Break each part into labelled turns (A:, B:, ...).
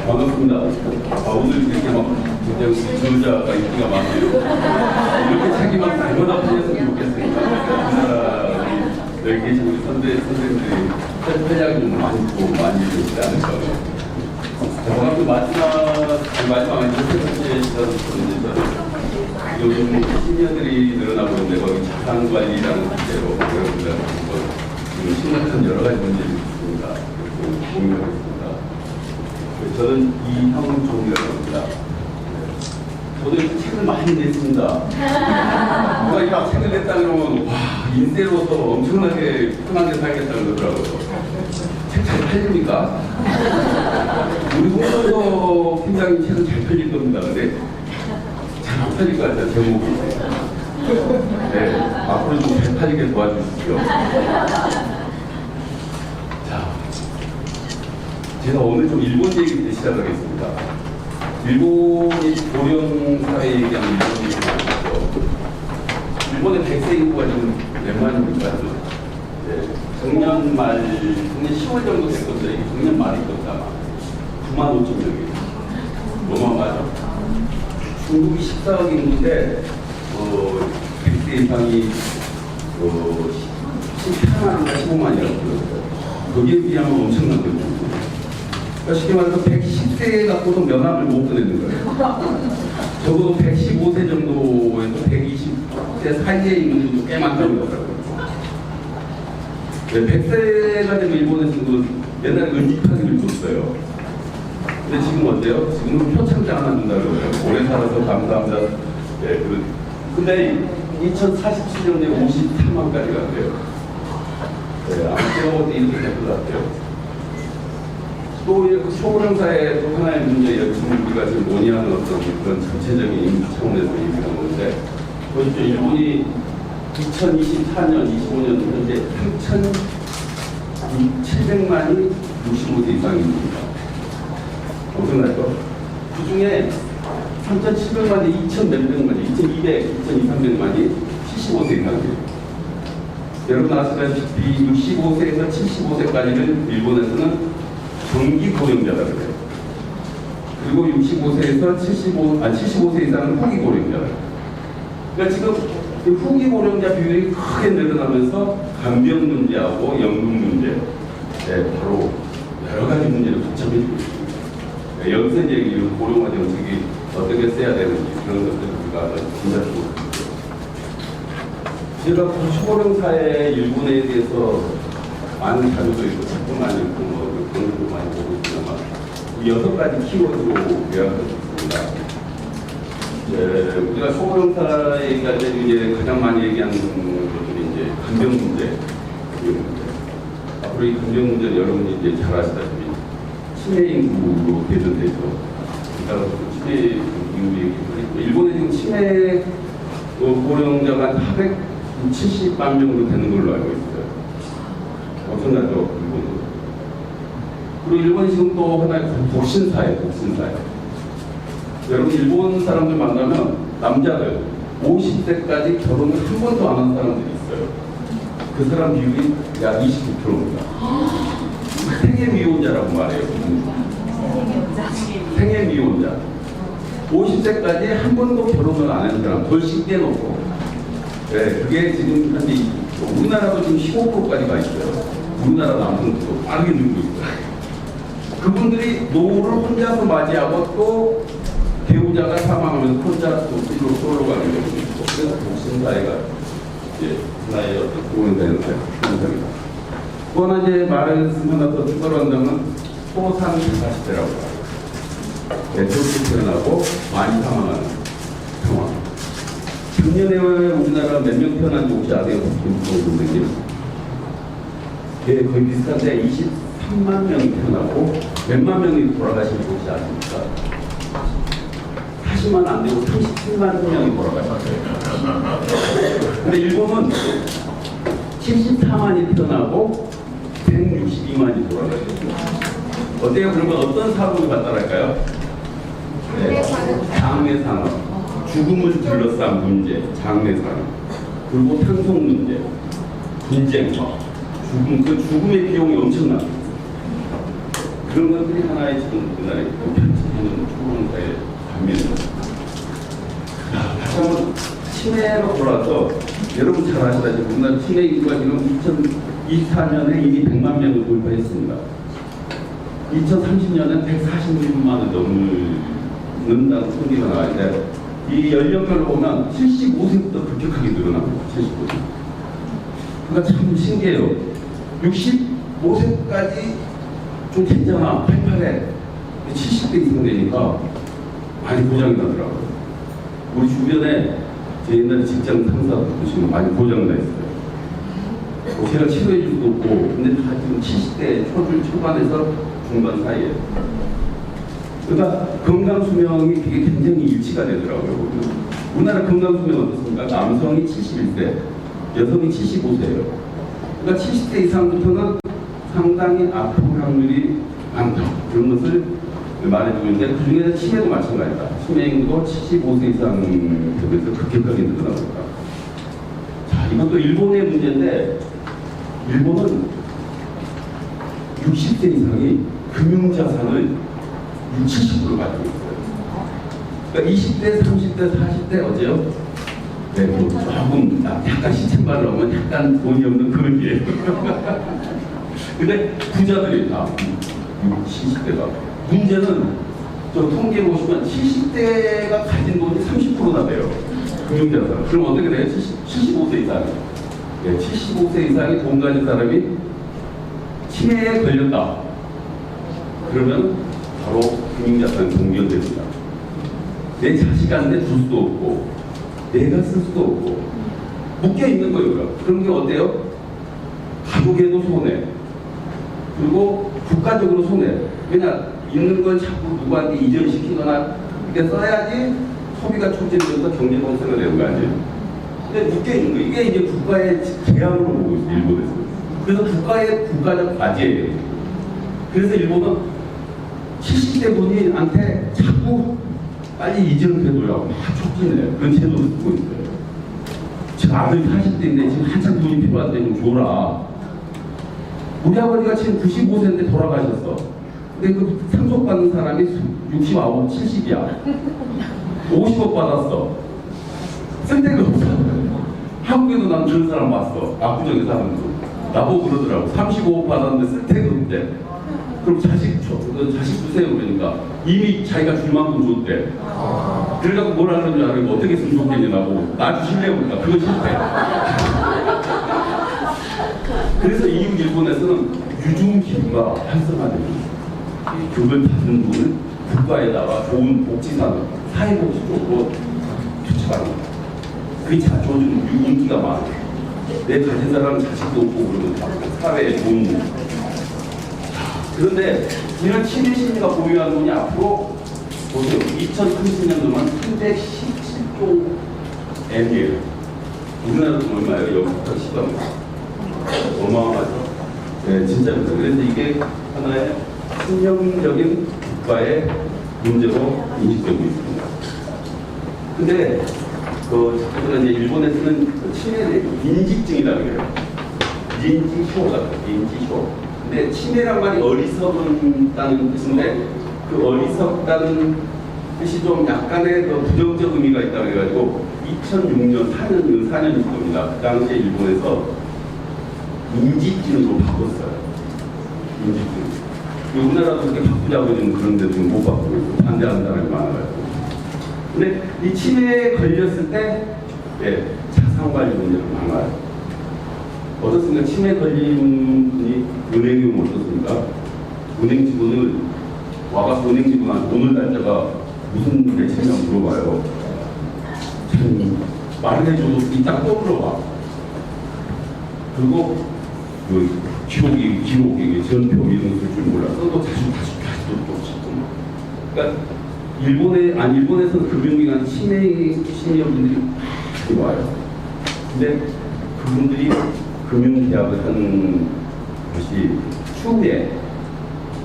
A: 반갑습니다. 오늘 이렇게 막 굉장히 지도자가 인기가 많네요. 이렇게 책이 막 대보다 팔렸으면 좋겠습니다. 우리나라 여기 계신 우리 선생님들이 활약이 좀 많이 되지 않을까. 저는 마지막 세 번째 시간을 요즘 시니어들이 늘어나고 있는데 거기 자산관리라는 주제로 여러분들 지금 심각한 여러 가지 문제를 있습니다. 공유하고 있습니다. 저는 이형종이라고 합니다. 저도 책을 많이 냈습니다. 누가 이 책을 냈다 그러면 와 인세로서 엄청나게 편하게 살겠다 그러더라고요. 책 잘 팔립니까? 우리 홍준석 팀장님 책은 잘 팔릴 겁니다. 근데 잘 안 팔릴 것 같아요. 제목이. 네, 앞으로 좀 잘 팔리게 도와주십시오. 자, 제가 오늘 좀 일본 얘기부터 시작하겠습니다. 일본이 고령 사회 얘기하는 일본 얘기를 일본의 100세 인구가 지금 몇 만입니까? 네, 작년 10월 정도 됐거든요. 이게 작년 말이거든요. 아마 9만 5천 명이에요. 어마어마하죠. 중국이 14억 인구인데 100세 이상이 18만인가 15만이라고 그러더라고요. 거기에 비하면 엄청난 거죠. 그러니까 쉽게 말해서 110세 갖고도 면함을 못 보내는 거예요. 적어도 115세 정도에서 120세 사이에 있는 분도 꽤 많다고 그러더라고요. 100세가 되면 일본에서도 옛날에 은닉하기를 줬어요. 근데 지금 어때요? 지금은 표창장 하나 준다고 그래요. 오래 살아서 감사합니다. 네, 근데 2047년에 53만까지 갔대요. 네, 아무튼 이렇게 될 것 같아요. 또 소고령사의 또 하나의 문제, 지금 우리가 지금 논의하는 어떤 그런 전체적인 인구 차원에서 얘기하는 건데, 보십시오. 일본이 2024년, 25년 현재 3,700만이 65세 이상입니다. 엄청나죠? 그 중에 3,700만이 2,100만이, 2,200, 2,300만이 75세 이상이에요. 여러분 아시다시피 65세에서 75세까지는 일본에서는 정기 고령자라 그래요. 그리고 65세에서 75세 이상은 후기 고령자라. 그러니까 지금 후기 고령자 비율이 크게 늘어나면서 간병 문제하고 연금 문제, 네, 바로 여러 가지 문제를 복잡해지고 있습니다. 네, 연세제 고령화 정책이 어떻게 써야 되는지 그런 것들을 우리가 진단하고 있습니다. 제가 초고령 사회 일본에 대해서 많은 자료도 있고 책도 많이 읽고 그런 것도 많이 보고 있지만 이 6가지 키워드로 요약할 수 있습니다. 우리가 초고령 사회가 이제 가장 많이 얘기하는 것들이 이제 간병 문제, 앞으로 이 간병 문제는 여러분이 이제 잘 아시다시피 치매 인구로 대전되죠. 그러니까 치매 인구 얘기도 일본에 지금 치매 고령자가 470만 명으로 되는 걸로 알고 있어요. 엄청나죠, 일본은. 그리고 일본이 지금 또 하나의 복신사회. 여러분, 일본 사람들 만나면 남자들 50세까지 결혼을 한 번도 안 한 사람들이 있어요. 그 사람 비율이 약 29%입니다. 생애 미혼자라고 말해요. 생애 미혼자. 50세까지 한 번도 결혼을 안 한 사람, 돌씩 떼놓고. 네, 그게 지금 현재 우리나라도 지금 15%까지 가 있어요. 우리나라 남성도 빠르게 늘고 있어요. 그분들이 노후를 혼자서 맞이하고 또 배우자가 사망하면서 혼자 또 솔로 가는 경우도 있고, 그래서 복신사회가 이제 하나의 어떤 공연되는 현상입니다. 또 하나 이제 말했으면 더 추가로 한다면 소상 자사시대라고 해요. 대통령이 태어나고 많이 사망하는 상황. 작년에 우리나라 몇 명 태어난지 혹시 아세요? 선생님? 예, 거의 비슷한데 23만 명이 태어나고 몇만 명이 돌아가시는 지 혹시 아십니까? 40만 안 되고 37만 명이 돌아가셨어요. 근데 일본은 74만이 태어나고 162만이 돌아가셨어요. 어때요? 그러면 어떤 사고를 발달할까요? 네, 장례산업. 죽음을 둘러싼 문제, 장례산업, 그리고 탄속 문제, 분쟁, 죽음의 비용이 엄청납니다. 그런 것들이 하나의 지금 우리나라의 펼쳐지는 초롱사의 반면입니다. 다시 한번 치매로 돌아서 여러분 잘 아시다시피 우리나라 치매 인구가 지금 2024년에 이미 100만 명을 돌파했습니다. 2030년에 146만을 넘는다는 통계가 나왔는데 이 연령별로 보면 75세부터 급격하게 늘어납니다. 75세. 그러니까 참 신기해요. 65세까지 좀 괜찮아, 88에 70대 이상 되니까 많이 고장이 나더라고요. 우리 주변에 제 옛날에 직장 상사도 보시면 많이 고장나 있어요. 제가 치료해 줄 수도 없고, 근데 다 지금 70대 초반에서 중반 사이에. 그러니까 건강수명이 그게 굉장히 일치가 되더라고요. 우리나라 건강수명 어떻습니까? 남성이 71세, 여성이 75세예요. 그러니까 70세 이상부터는 상당히 아플 확률이 많다. 그런 것을 말해주고 있는데 그 중에서 치매도 마찬가지다. 치매 인구도 75세 이상 되면서 급격하게 늘어나고 있다. 자, 이것도 일본의 문제인데 일본은 60세 이상이 금융자산을 60, 70% 가지고 있어요. 그러니까 20대, 30대, 40대 어제요? 네, 뭐 조금 약간 시침발을 하면 약간 돈이 없는 그런 게 근데 부자들이 다 70대가 문제는 저 통계 보시면 70대가 가진 돈이 30%나 돼요. 금융자산. 그럼 어떻게 돼요? 75세 이상. 네, 75세 이상의 돈 가진 사람이 치매에 걸렸다. 그러면 바로 금융자산이 동결됩니다. 내 자식한테 줄 수도 없고 내가 쓸 수도 없고 묶여 있는 거예요. 그런 게 어때요? 가족에도 손해. 그리고 국가적으로 손해. 왜냐? 있는 걸 자꾸 누구한테 이전시키거나 이렇게 써야지 소비가 촉진되면서 경제 활성화가 되는 거 아니에요? 근데 묶여 있는 거. 이게 이제 국가의 재앙으로 보고 있어요, 일본에서. 그래서 국가의 국가적 과제예요. 그래서 일본은 70대 분한테 자꾸 빨리 이전해줘라고 막 촉진해요. 그런 제도를 쓰고 있어요. 지금 아들이 40대인데 지금 한참 돈이 필요한데 좀 줘라. 우리 아버지가 지금 95세인데 돌아가셨어. 근데 그 상속받는 사람이 69, 70이야. 50억 받았어. 쓸 데가 없어. 한국에도 난 그런 사람 봤어. 압구정에 사는 분. 나보고 그러더라고. 35억 받았는데 쓸 데가 없대. 그럼 자식 주세요. 그러니까 이미 자기가 줄 만큼 줬대. 그래갖고 뭘 하는 줄 알고 어떻게 쓰면 좋겠냐 나보고. 나 주실래요? 그러니까 그거 싫대. 그래서 이웃 일본에서는 유중기부가 활성화됩니다. 그걸 받는 돈을 국가에다가 좋은 복지산, 사회복지 쪽으로 투척하는 거예요. 그게 요즘 인기가 많아요. 내 가진 사람은 자식도 없고 그러면 사회에 좋은. 그런데 이런 치매 심리가 보유한 돈이 앞으로 보세요. 2030년도만 317조 엔이에요. 우리나라 돈 얼마예요? 여기부터 시간 어마어마하죠. 네, 진짜입니다. 그래서 이게 하나의 신경적인 국가의 문제로 인식되고 있습니다. 근데 이제 일본에서는 그 치매를 인지증이라고 해요. 인지쇼가 인지쇼. 근데 치매란 말이 어리석다는 뜻인데 그 어리석다는 뜻이 좀 약간의 그 부정적 의미가 있다고 해가지고 2006년 4년일 겁니다. 그 당시에 일본에서 인지증으로 바꿨어요. 인지증. 우리나라도 그렇게 바꾸자고 하는 그런데 지금 못 바꾸고 있고 반대하는 사람이 많아가지고. 근데 이 치매에 걸렸을 때 자산관리 문제가 많아요. 어떻습니까? 치매 걸린 분이 은행에 오면 어떻습니까? 은행 직원을 와가서 은행 직원한테 오늘 날짜가 무슨 매체냐 물어봐요. 참 말을 해줘도 이따 또 물어봐. 그리고 기록이 전표 이런 것을 줄 몰라서 또 다시 또 찍고. 그러니까 일본에서는 금융기관 시니어분들이 많이 와요. 근데 그분들이 금융계약을 하는 것이 추후에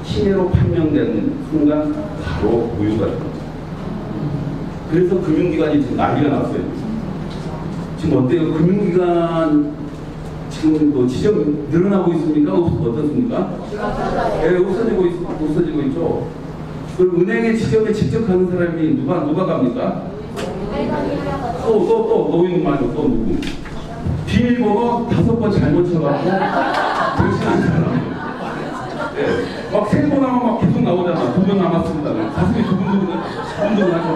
A: 치매로 판명된 순간 바로 무효가 됩니다. 그래서 금융기관이 지금 난리가 났어요. 지금 어때요? 금융기관 지금 뭐 지점 늘어나고 있습니까? 어떻습니까? 네, 없어지고 있죠. 그럼 은행의 지점에 직접 가는 사람이 누가 갑니까? 또 노인 말고 또 누구? 비밀번호 5번 잘못 쳐갖고 정신안 차려. 네, 막 3번 하면 막 계속 나오잖아. 2번 남았습니다. 가슴이 두근두근하죠.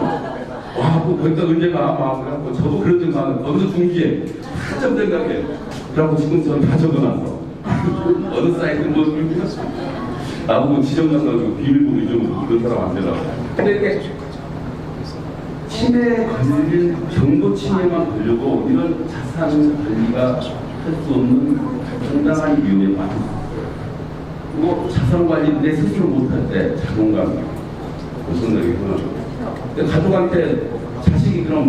A: 와, 뭐 거기다 언제가 막 그래갖고 저도 그런 적 많아요. 어느 중기에 한점 생각에 그래갖고 지금 저는 다 적어놨어. 어느 사이트 뭐 나보고 지점 나가지고 비밀번호 잊어먹고 그런 사람 안 되라고. 근데 이게 침해에 걸릴 정도 침해만 걸려도 이런 자산 관리가 할 수 없는 상당한 위험에 빠져 있어요. 그리고 자산 관리 내 스스로 못할 때 자존감 엄청나게 흔하죠. 가족한테 자식이 그럼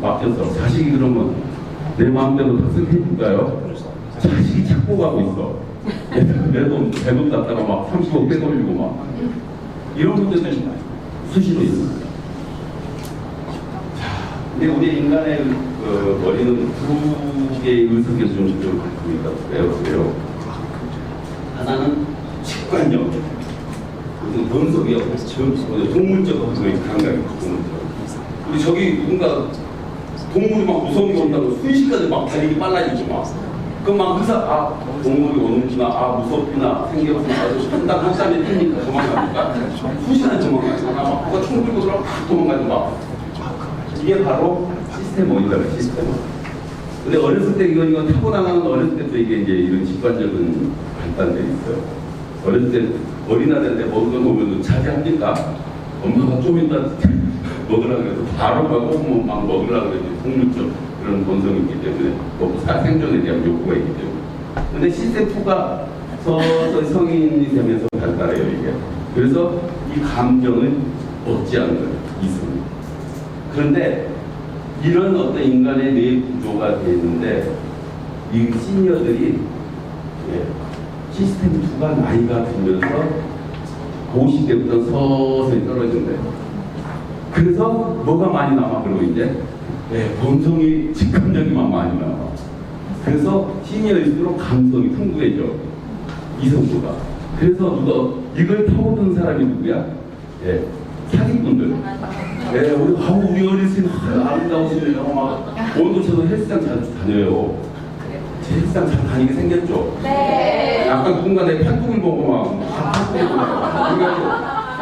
A: 맡겼어. 자식이 그러면 내 마음대로 다 쓰게 해줄까요? 자식이 찾고 가고 있어. 내 돈, 대돈 갖다가 막 30억 빼돌리고 막. 이런 문제들이 수시로 있습니다. 근데 우리 인간의 머리는 두 개의 의석에서 좀 갖고 있어요. 하나는 직관력. 본속이요. 동물적 감각이 우리 저기 누군가 동물이 막 무서운 게 온다고 순식간에 막 달리기 빨라지지 막. 그럼 막 의사 동물이 오는구나 무섭구나 생겨서 한 땀에 뛰니까 도망갑니까? 수시간에 도망가잖아. 막 누가 총 들고 들어가 막 도망가지 막. 이게 바로 시스템 원이라는 시스템 원. 근데 어렸을 때 이건 타고나가는 어렸을 때도 이게 이제 이런 직관적인 발달들이 있어요. 어렸을 때 어린아이들 때 먹은 거 보면 자제합니까? 엄마가 좀 이따 먹으라고 해서 바로 가고 막 먹으라고 해서 폭력적 그런 본성이 있기 때문에 먹고 생존에 대한 욕구가 있기 때문에. 근데 시스템2가 서서히 성인이 되면서 발달해요 이게. 그래서 이 감정을 억제하는 거예요. 있습니다. 그런데 이런 어떤 인간의 뇌 구조가 되어 있는데 이 시니어들이 시스템 2가 나이가 들면서 50대부터 서서히 떨어진대요. 그래서 뭐가 많이 남아 그러고 이제 본성이 직감적이만 많이 남아. 그래서 시니어일수록 감성이 풍부해져. 이성도가. 그래서 누가 이걸 타고든 사람이 누구야? 사기꾼들. 우리 어렸을 때 아름다우시네요. 막 온도차도 헬스장 자주 다녀요. 제 헬스장 잘 다니게 생겼죠? 네. 아까 누군가 내 팔뚝을 보고 막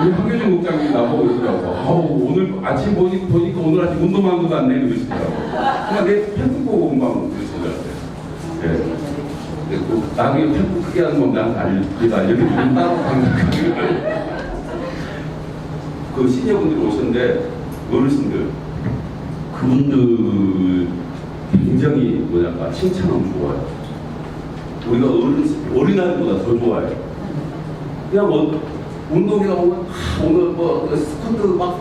A: 우리 황교진 국장님이 나보고 그러더라고. 오늘 아침 보니까 오늘 아침 운동한 것도 안 내는 것이더라고. 그러니까 내 팔뚝 보고 금방 그러시더라고요. 나중에 팔뚝 크게 하는 건 나한테 알려주면 따로 강력하게. 그 시니어분들이 오셨는데 어르신들 그분들 굉장히 칭찬하면 좋아요. 우리가 어린아이보다 더 좋아해요. 그냥 운동회가 오면 오늘 스쿼트 막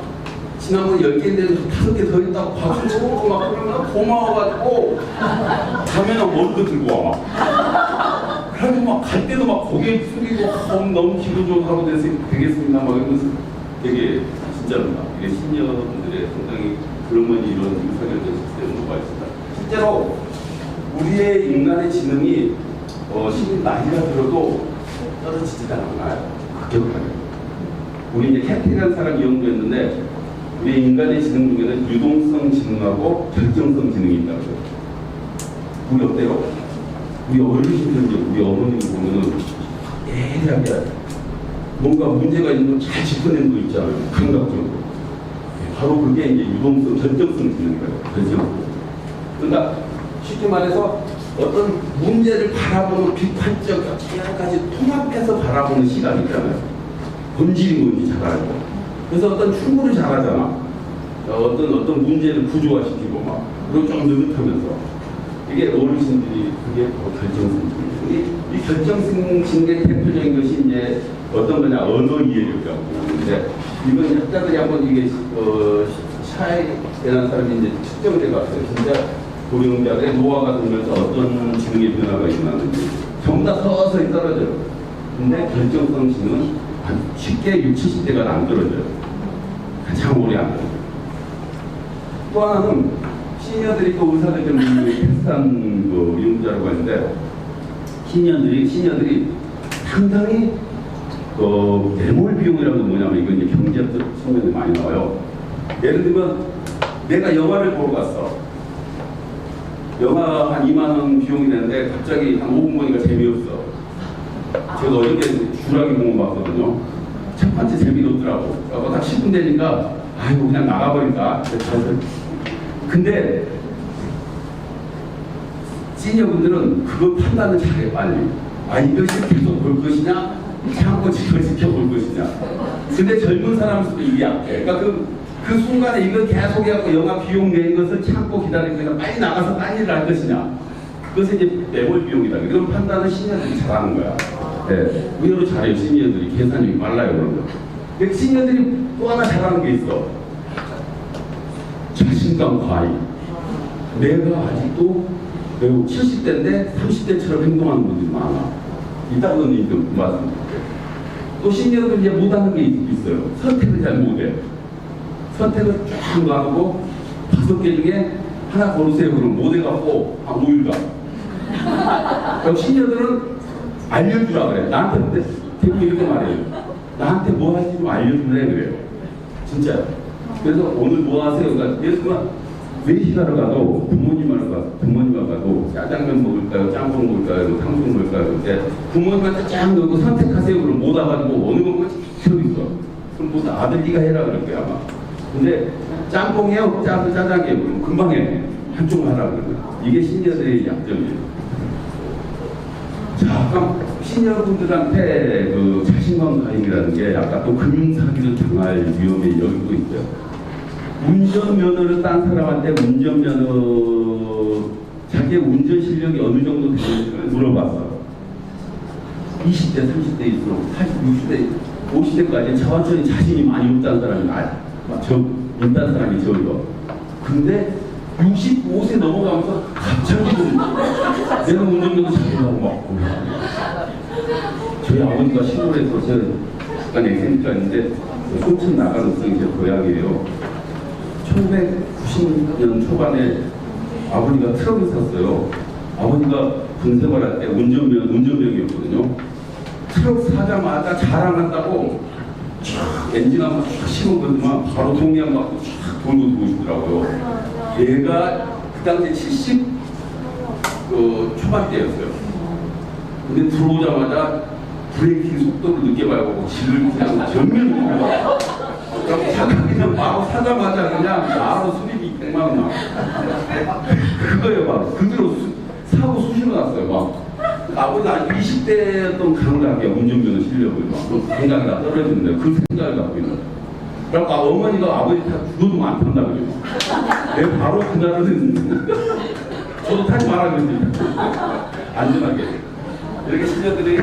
A: 지난번 10개인데 5개 더 있다고 박수 치고 막 그러면 고마워가지고 가면은 머리도 들고 와 막. 그래가지고 막 갈 때도 막 고개 숙이고 너무 기분 좋은 하루 되겠습니다 막 이러면서 되게 진짜로 이게 시니어분들의 상당히 그런 건 이런 유사결정 시스템으로가 있습니다. 실제로 우리의 인간의 지능이 나이가 들어도 떨어지지가 않아요. 급격하게. 우리 이제 캐티라는 사람이 연구했는데 우리 인간의 지능 중에는 유동성 지능하고 결정성 지능이 있다고요. 우리 어때요? 우리 어르신들 우리 어머님 보면은 예리하게 뭔가 문제가 있는 걸 잘 짚어내는 거 있잖아요. 감각적으로. 바로 그게 이제 유동성, 결정성 지능이에요. 결정성. 그러니까 쉽게 말해서 어떤 문제를 바라보는 비판적 여러 가지 통합해서 바라보는 시각이 있잖아요. 본질이 뭔지 잘 알고. 그래서 어떤 충고를 잘하잖아. 어떤 문제를 구조화시키고 막 그리고 좀 느긋하면서 이게 어르신들이 그게 결정성 지능. 이 결정성 지능의 대표적인 것이 이제 어떤 거냐 언어 이해력이라고 하는데 이건 학자들이 한번 이게 샤에 대한 사람이 이제 측정돼 갔어요. 진짜 고령자들의 노화가 들면서 어떤 지능의 변화가 일어나는지 전부 다 서서히 떨어져요. 근데 결정성 지능은 쉽게 60, 70대가 안 떨어져요. 가장 오래 안 떨어져요. 또 하나는 시니어들이 또 의사들 때문에 헬스한 이용자라고 하는데 시니어들이 상당히 매몰 비용이라는 건 뭐냐면 이건 이제 경제적 측면에 많이 나와요. 예를 들면 내가 영화를 보러 갔어. 영화 한 2만 원 비용이 되는데 갑자기 한 5분 보니까 재미없어. 제가 어저께 주라기 공원 봤거든요. 첫 번째 재미가 없더라고. 그래서 딱 10분 되니까 아이고 그냥 나가버릴까. 근데 시니어분들은 그걸 판단을 잘해 빨리. 아 이것이 계속 볼 것이냐 참고 지켜볼 것이냐. 근데 젊은 사람은 이게 약해. 그러니까 그 순간에 이걸 계속 해갖고 영화 비용 낸 것을 참고 기다리니까 빨리 나가서 딴 일을 할 것이냐. 그것이 이제 매몰 비용이다. 이런 판단을 시니어들이 잘하는 거야. 네. 의외로 잘해요. 시니어들이 계산력이 빨라요. 그런 거. 근데 시니어들이 또 하나 잘하는 게 있어. 자신감 과잉. 내가 아직도 매우 70대인데 30대처럼 행동하는 분들이 많아. 이따가는 이제 말씀드릴게요. 또 시니어들은 이제 못하는 게 있어요. 선택을 잘 못해. 선택을 쫙 놔두고 5개 중에 하나 고르세요. 그럼 못 해갖고 한 5일 가. 그럼 시니어들은 알려주라 그래. 나한테 근데 대부분 이렇게 말해요. 나한테 뭐 할지 좀 알려줄래 그래요. 진짜. 그래서 오늘 뭐 하세요? 그러니까 예를 들면 외식하러 가도 부모님하고 가도 짜장면 먹을까요? 짬뽕 먹을까요? 탕수육 먹을까요? 근데 부모님한테 쫙 넣고 선택하세요. 그럼 못 와가지고 어느 건가 계속 있어. 그럼 뭐 아들 네가 해라 그럴 거야 아마. 근데 짬뽕이에요? 짜장이에요? 그럼 금방 해. 한쪽만 하라 그러면. 이게 시니어들의 약점이에요. 자, 그럼 시니어분들한테 그 자신감 가임이라는 게 아까 또 금융사기를 당할 위험이 여기 또 있죠. 운전면허를 딴 사람한테 자기의 운전 실력이 어느 정도 되는지를 물어봤어. 20대, 30대 있을수록 40, 60대, 50대까지 천천히 자신이 많이 없다는 사람이 있다는 사람이 적어. 근데 65세 넘어가면서 갑자기 내가 운전면허 자기라고 막 저희 아버지가 시골에서 제가 약간 엑센트가 있는데 소천 나가는 제 고향이에요. 1990년 초반에 아버지가 트럭을 샀어요. 아버지가 군 생활할 때 운전병이었거든요. 트럭 사자마자 자랑한다고 촥 엔진 한번 촥 씹어보더만 바로 동양 맞고 촥 돌고 들어오시더라고요. 얘가 그 당시 70 초반대였어요. 근데 들어오자마자 브레이킹 속도를 늦게 밟고 질을 그냥 전면으로 밟아. 그냥 바로 사자마자 그냥 바로 수리비 100만 원 나와. 그거예요, 바로. 그대로 사고 수시로 났어요, 막. 아버지 한 20대였던 감각이야, 운전면허 실력을. 막. 생각이 다 떨어지는데 그 생각을 갖고 있는 거야. 그러니까 어머니가 아버지 타 죽어도 안 탄다고 그래요. 내가 바로 그날은 저도 타지 말라 그랬어요. 안전하게. 이렇게 시녀들이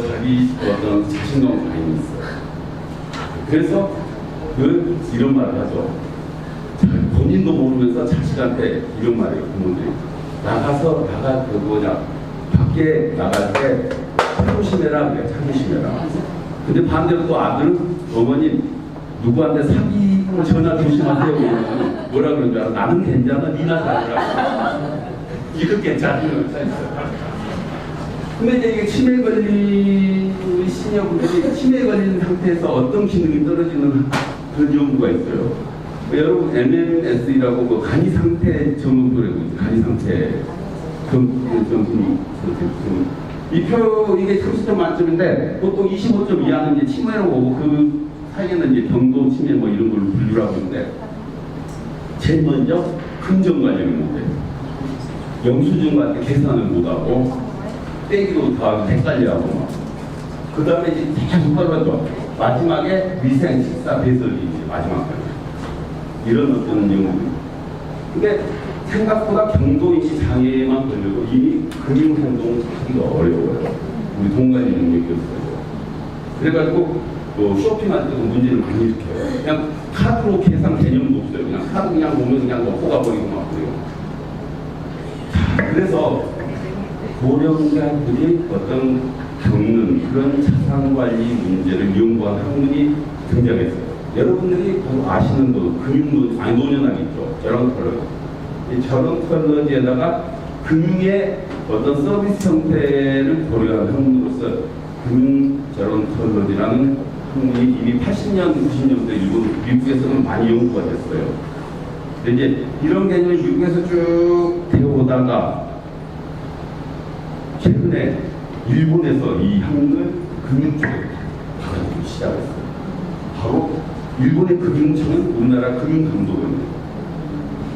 A: 자기 어떤 자신감을 가지고 있어요. 그래서 이런 말을 하죠. 본인도 모르면서 자식한테 이런 말이에요. 부모들이 밖에 나갈 때 참조심해라 그래. 참조심해라. 근데 반대로 또 아들은 어머님 누구한테 사기 전화 조심하세요. 뭐라 그러는 줄 알아? 나는 괜찮아. 니나 잘하라. 이거 괜찮은 거 있어요. 근데 이제 이게 치매 걸린 시니어분들이 치매 걸린 상태에서 어떤 기능이 떨어지는 그런 연구가 있어요. 여러분 MMS라고 그 간이 상태 점검표라고 있어요. 간이 상태 점검. 이게 30점 만점인데 보통 25점 이하는 이제 치매라고 보고 그 사이에는 이제 경도 치매 뭐 이런 걸 분류를 하고 있는데 제일 먼저 금전 관련 문제. 영수증 같은 계산을 못하고 떼기도 다 헷갈려하고 그 다음에 이제 계속 떨어져. 마지막에 위생, 식사, 배설이 이제 마지막까지 이런 어떤 연구들. 근데 생각보다 경도인지 장애만 걸려도 이미 금융행동을 하기가 어려워요. 우리 동간이 능력이 없어요. 그래가지고 쇼핑할 때도 문제를 많이 일으켜요. 그냥 카드로 계산 개념도 없어요. 그냥 카드 그냥 보면 그냥 넣고 가버리고 막 그래요. 그래서 고령자들이 어떤 겪는 그런 자산관리 문제를 연구한 학문이 등장했어요. 여러분들이 아시는 노년학 있죠. 저런 컬러. 이 저런 컬러지에다가 금융의 어떤 서비스 형태를 고려한 학문으로서 금융자본테크놀로지라는 학문이 이미 80년, 90년대 일본, 미국에서는 많이 연구가 됐어요. 근데 이제 이런 개념을 미국에서 쭉 배워오다가 최근에 일본에서 이 학문을 금융 쪽에 받아들이기 시작했어요. 바로 일본의 금융청은 우리나라 금융감독원이에요.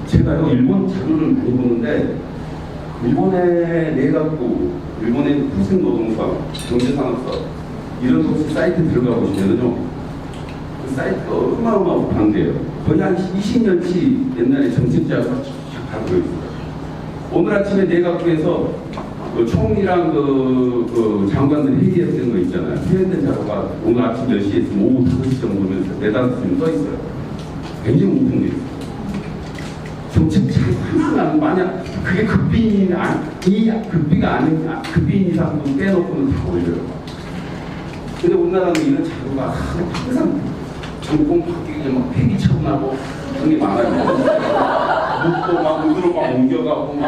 A: 제가요 일본 자료를 많이 보는데 일본의 내각부, 일본의 후생노동성, 경제산업성 이런 곳 사이트 들어가 보시면은요 그 사이트가 어마어마한데요. 거의 한 20년치 옛날에 정책자가 다 들어있어요. 오늘 아침에 내각부에서 그 총리랑 그 장관들 회의했던 거 있잖아요. 회의된 자료가 오늘 아침 10시에 있으면 오후 5시 정도면 4-5시 써 있어요. 굉장히 뭉뚱돼 있어요. 정책자가 항상 만약 그게 극비가 아닌 이상도 빼놓고는 다 올려요. 근데 우리나라는 이런 자료가 항상 정권 바뀌기 전에 막 폐기 처분하고 그런 게 많아요. 묵도 막 우드로 막 옮겨가고 막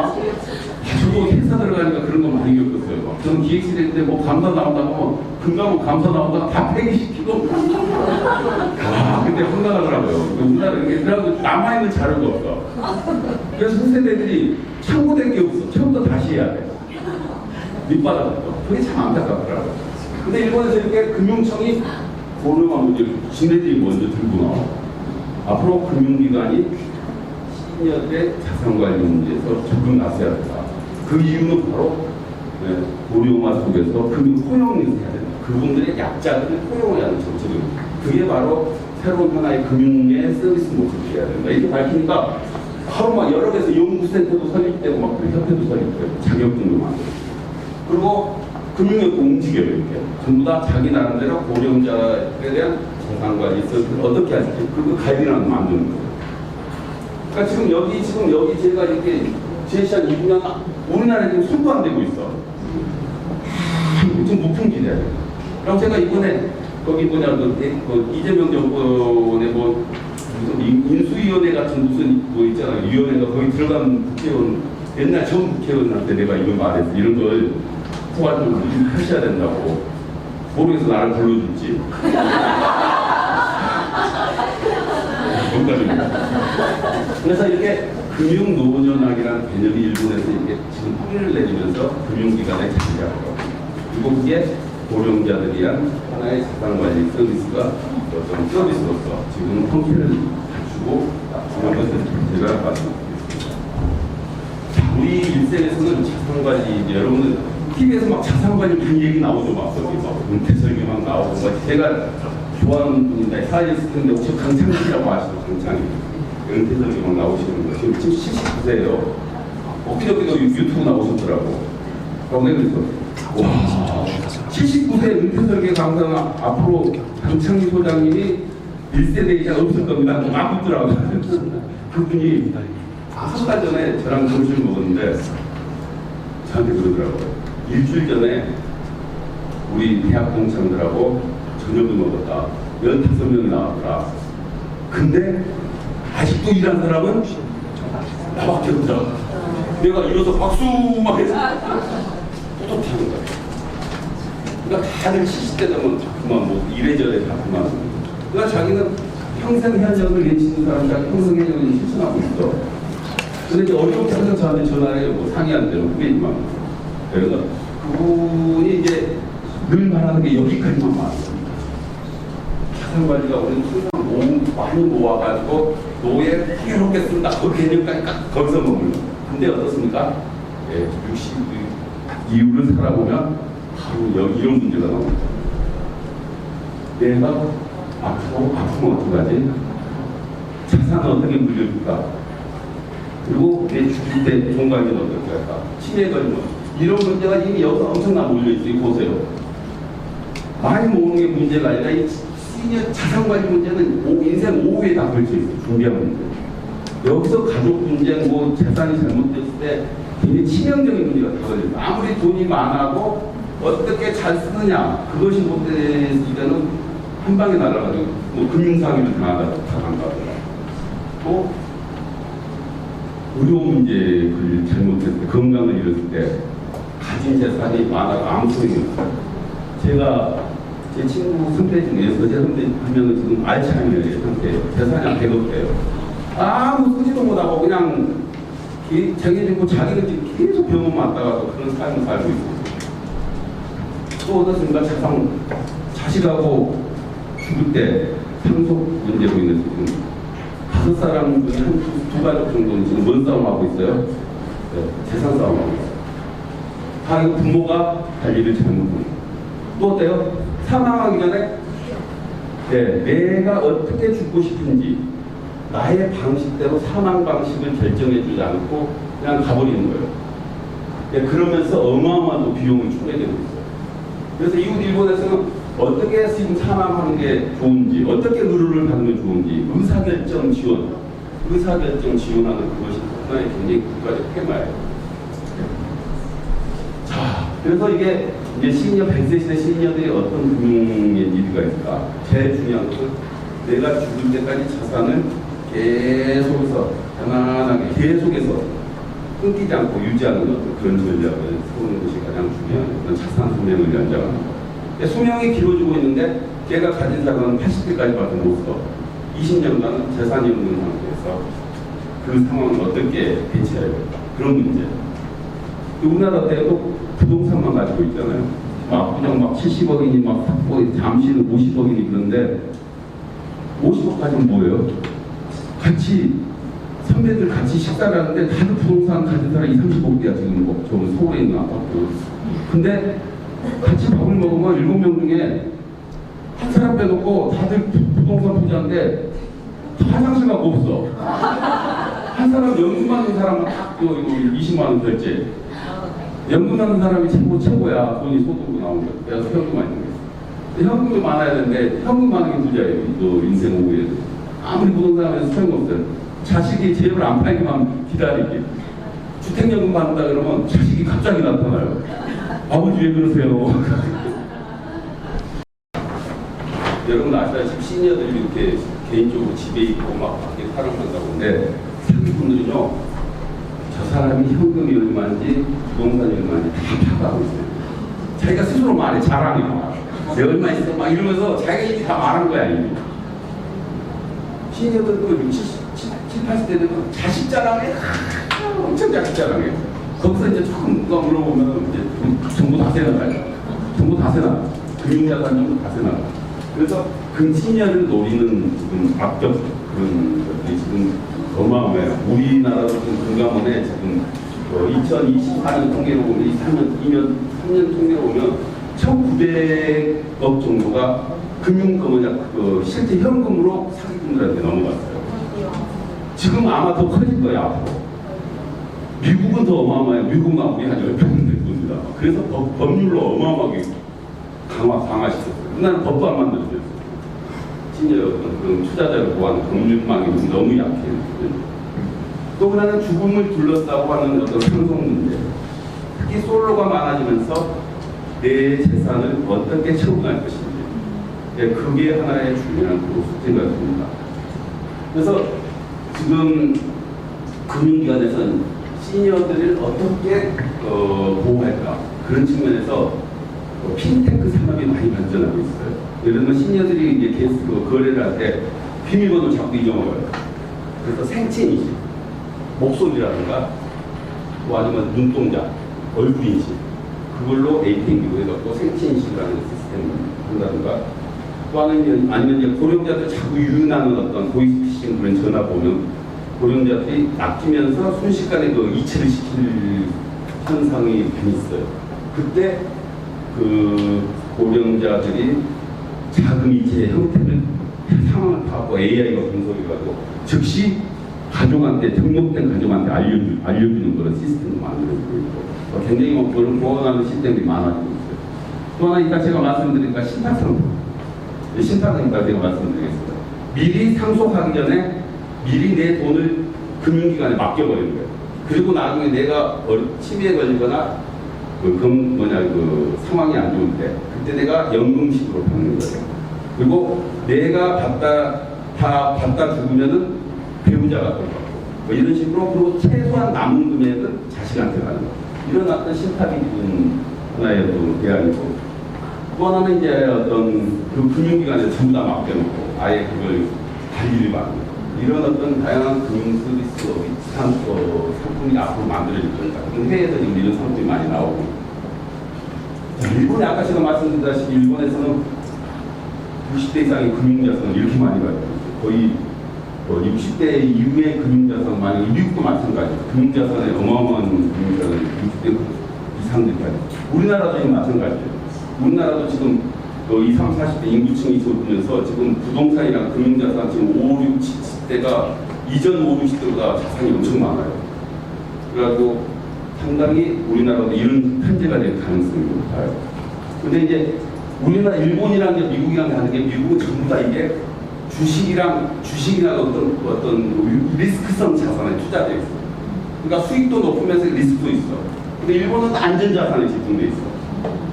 A: 저도 회사 들어가니까 그런 거 많이 겪었어요. 저는 기획실인데 뭐 감사 나온다고 뭐 금감원 감사 나온다고 다 폐기시키고 근데 황당하더라고요. 우리나라 애들하고 남아있는 자료가 없어. 그래서 선생님들이 참고된 게 없어. 처음부터 다시 해야 돼. 밑바닥부터. 그게 참 안타깝더라고요. 근데 일본에서 이렇게 금융청이 고려한 문제를 지네들이 먼저 들고 나와. 앞으로 금융기관이 시니어들의 자산관리 문제에서 적극 나서야 된다. 그 이유는 바로 고령화 속에서 금융 포용을 해야 된다. 그분들의 약자들을 포용해야 하는 정책입니다. 그게 바로 새로운 하나의 금융의 서비스 모습이 돼야 된다. 이렇게 밝히니까 바로 막 여러 개서 연구센터도 설립되고 막 협회도 설립되고 자격증도 만들고 그리고 금융력도 움직여요. 이렇게 전부 다 자기 나름대로 고령자에 대한 자산관리 서비스를 어떻게 할지 그리고 가이드라인을 만드는 거예요. 그러니까 지금 여기 제가 이렇게 제시한 이 분야는 우리나라에 지금 손도 안 대고 있어. 좀 무풍지대야 돼. 그럼 제가 이번에 거기 이재명 정권의 무슨 인수위원회 같은 무슨 있잖아요. 위원회가 거기 들어간 국회의원 옛날 전 국회의원한테 내가 이거 말했어. 이런 걸 후발 좀 하셔야 된다고. 모르겠어 나를 불러줄지. 그래서 이렇게 금융노년학이라는 개념이 일본에서 이렇게 지금 뿌리를 내리면서 금융기관에 자리하고 그리고 그게 고령자들을 위한 하나의 자산관리 서비스가 어떤 서비스로서 지금 형태를 갖추고 나타난 것을 제가 말씀드리겠습니다. 우리 일생에서는 자산관리 여러분은 TV에서 막 자산관리 무슨 얘기 나오죠. 막 거기 막 은퇴설계 막 나오고 막 제가 좋아하는 분인데 사이언스 했는데 혹시 강창기라고 아시죠? 강창기 은퇴설계 막 나오시는 거 지금 79세예요. 엊그저께도 유튜브 나오셨더라고. 그래서 와 79세 은퇴설계 강사는 앞으로 강창기 소장님이 1세대 이상 없을 겁니다. 막 웃더라고요. 그분이 한 달 전에 저랑 점심을 먹었는데 저한테 그러더라고요. 일주일 전에 우리 대학 동창들하고 저녁을 먹었다. 15명이 나왔더라. 근데 아직도 일하는 사람은 나밖에 없다. 내가 일어서 박수 막 해서 뿌듯하는 거야. 그러니까 다들 70대 되면 그만 뭐 이래저래 다 그만. 그러니까 자기는 평생 현역을 내치는 사람들 평생 현역을 실천하고 있어. 근데 이제 어려운 항상 저한테 전화를 해요. 뭐 상의한대요. 후배지만. 그래서 그분이 이제 늘 말하는 게 여기까지만 말해요. 자산관리가 우리는 항상 많이 모아가지고 노예 풍요롭게 쓴다. 그 개념까지 딱 거기서 머물러. 근데 어떻습니까? 60 이후를 살아보면 바로 이런 문제가 나옵니다. 내가 앞으로 아프면 어떡하지? 자산은 어떻게 물려줄까? 그리고 내 죽을 때 종강이는 어떻게 할까? 치매 걸리면 이런 문제가 이미 여기서 엄청나 몰려있어요. 보세요. 많이 모으는 게 문제가 아니라 이 시니어 자산관리 문제는 인생 오후에 다 걸쳐있어요. 준비한 문제. 여기서 가족 분쟁, 뭐 재산이 잘못됐을 때 굉장히 치명적인 문제가 다 걸려요. 아무리 돈이 많아도 어떻게 잘 쓰느냐 그것이 못됐을 때는 한 방에 날아가지고 뭐 금융사기를 당한다고 또 의료 문제를 잘못했을 때 건강을 잃었을 때 가진 재산이 많아가 아무 소용이 없어요. 제가 제 친구 선배 중에서 제 선배 한 명은 지금 알츠하이머의 상태예요. 재산이 한 100억 돼요. 아무 쓰지도 못하고 그냥 정해지고 자기는 지금 계속 병원 왔다가 또 그런 삶을 살고 있어요. 또 어느 순간 세상 자식하고 죽을 때 상속 문제로 인해서 지금 5사람 중에 두 가족 정도는 지금 뭔 싸움하고 있어요? 네, 재산 싸움하고 있어요. 다 이거 부모가 관리를 잘못하는. 또 어때요? 사망하기 전에 네, 내가 어떻게 죽고 싶은지 나의 방식대로 사망 방식을 결정해 주지 않고 그냥 가버리는 거예요. 네, 그러면서 어마어마한 또 비용을 초래되고 있어요. 그래서 이웃 일본에서는 어떻게 지금 사망하는 게 좋은지, 어떻게 의료를 받는 게 좋은지, 의사결정 지원하는 그것이 하나의 굉장히 국가적 테마예요. 자, 그래서 이게 이제 시니어 100세 시대 시니어들이 어떤 금융의 일이가 있을까? 제일 중요한 것은 내가 죽을 때까지 자산을 계속해서 편안하게 계속해서 끊기지 않고 유지하는 그런 전략을 세우는 것이 가장 중요한 그런 자산 소명을 연장하는 것. 수명이 길어지고 있는데 걔가 가진 자산은 80대까지밖에 못 써. 20년간 재산이 없는 상태에서 그 상황을 어떻게 대처해야 될까? 그런 문제. 우리나라 때도 부동산만 가지고 있잖아요. 그냥 70억이니 잠시는 50억이니 그런데 50억 가지면 뭐예요? 같이 선배들 같이 식사를 하는데 다들 부동산 가진 사람이 30억이야 지금 저 서울에 있는 아파트. 근데 같이 밥을 먹으면 7명 중에 한 사람 빼놓고 다들 부동산 부자인데 화장실 가고 없어. 한 사람 연금 받는 사람은 딱 이거 20만 원 결제. 연금 받는 사람이 최고야. 돈이 소득으로 나오는 거야. 그래서 현금만 있는 거야. 현금이 많아야 되는데 현금 많은 게 부자예요. 또 인생 오후에 아무리 부동산하면서 소용없어요. 자식이 집을 안 팔기만 기다리게. 주택연금 받는다 그러면 자식이 갑자기 나타나요. 아버지 왜 그러세요? 여러분 아시다시피 시니어들이 이렇게 개인적으로 집에 있고 막 밖에 사랑한다고 하는데 사기꾼들은요 저 사람이 현금이 얼마인지 부동산이 얼마인지 다 파악하고 있어요. 자기가 스스로 말해 자랑해요. 내가 얼마 있어 막 이러면서 자기가 이미 다 말한 거야 이미. 시니어들도 7, 80대 되면 자식 자랑해. 엄청 자식 자랑해. 거기서 이제 조금 더 물어보면 이제 전부 다 새나가요. 전부 다 새나가. 금융자산 전부 다 새나가. 그래서 금신년을 노리는 지금 악적 그런 것들이 지금 어마어마해요. 우리나라도 지금 금감원에 지금 2024년 통계로 보면 3년 통계로 보면 1,900억 정도가 실제 현금으로 사기꾼들한테 넘어갔어요. 지금 아마 더 커질 거야 앞으로. 미국은 더 어마어마해요. 미국은 우리 한 10배 정도 됩니다. 그래서 법률로 어마어마하게 강화시켰어요. 우리나라는 법도 안 만들어졌어요. 심지어 그런 투자자를 보호하는 법률망이 너무 약해요. 또 하나는 죽음을 둘러싸고 하는 어떤 상속 문제. 특히 솔로가 많아지면서 내 재산을 어떻게 처분할 것인지. 그게 하나의 중요한 숙제가 됩니다. 그래서 지금 금융기관에서는 시니어들을 어떻게 보호할까 그런 측면에서 핀테크 산업이 많이 발전하고 있어요. 예를 들면 시니어들이 이제 거래를 할 때 비밀번호를 자꾸 잊어먹어요. 그래서 생체인식, 목소리라든가 또 아니면 눈동자, 얼굴인식 그걸로 ATM기로 해갖고 생체인식이라는 시스템을 한다든가 또 아니면 이제 고령자들 자꾸 유인하는 어떤 보이스피싱 그런 전화 보면 고령자들이 낚이면서 순식간에 그 이체를 시킬 현상이 많이 있어요. 그때 그 고령자들이 자금 이체의 형태를 상황을 파악하고 AI가 분석해가지고 즉시 가족한테 등록된 가족한테 알려주는 그런 시스템도 만들어지고 있고 굉장히 그런 보완하는 시스템이 많아지고 있어요. 또 하나 이따 제가 말씀드리니까 신탁상담 제가 말씀드리겠습니다. 미리 상속하기 전에 미리 내 돈을 금융기관에 맡겨버리는 거예요. 그리고 나중에 내가 치매에 걸리거나 그 상황이 안 좋을 때 그때 내가 연금식으로 받는 거예요. 그리고 내가 받다 죽으면은 배우자가 또 받고 이런 식으로 그리고 최소한 남은 금액은 자식한테 가는 거예요. 이런 어떤 신탁이 준 하나의 어떤 대안이고, 또 하나는 이제 어떤 그 금융기관에 전부 다 맡겨놓고 아예 그걸 관리를 받는 이런 어떤 다양한 금융 서비스 상품이 앞으로 만들어질 겁니다. 해외에서 지금 이런 상품이 많이 나오고, 일본에 아까 제가 말씀드렸다시피 일본에서는 90대 이상의 금융자산을 이렇게 많이 가지고 거의 60대 이후의 금융자산 많이, 미국도 마찬가지예요. 금융자산의 어마어마한 금융자산을 60대 이상들이 가지고, 우리나라도 지금 마찬가지예요. 우리나라도 지금 20, 30, 40대 인구층이 적으면서 지금 부동산이랑 금융자산 지금 5, 6, 70대가 이전 5, 60대보다 자산이 엄청 많아요. 그래가지고 상당히 우리나라도 이런 현재가 될 가능성이 높아요. 근데 이제 우리나라, 일본이랑 이제 미국이랑 다른 게, 미국은 전부 다 이게 주식이나 어떤 리스크성 자산에 투자되어 있어. 그러니까 수익도 높으면서 리스크도 있어. 근데 일본은 안전자산에 집중돼 있어.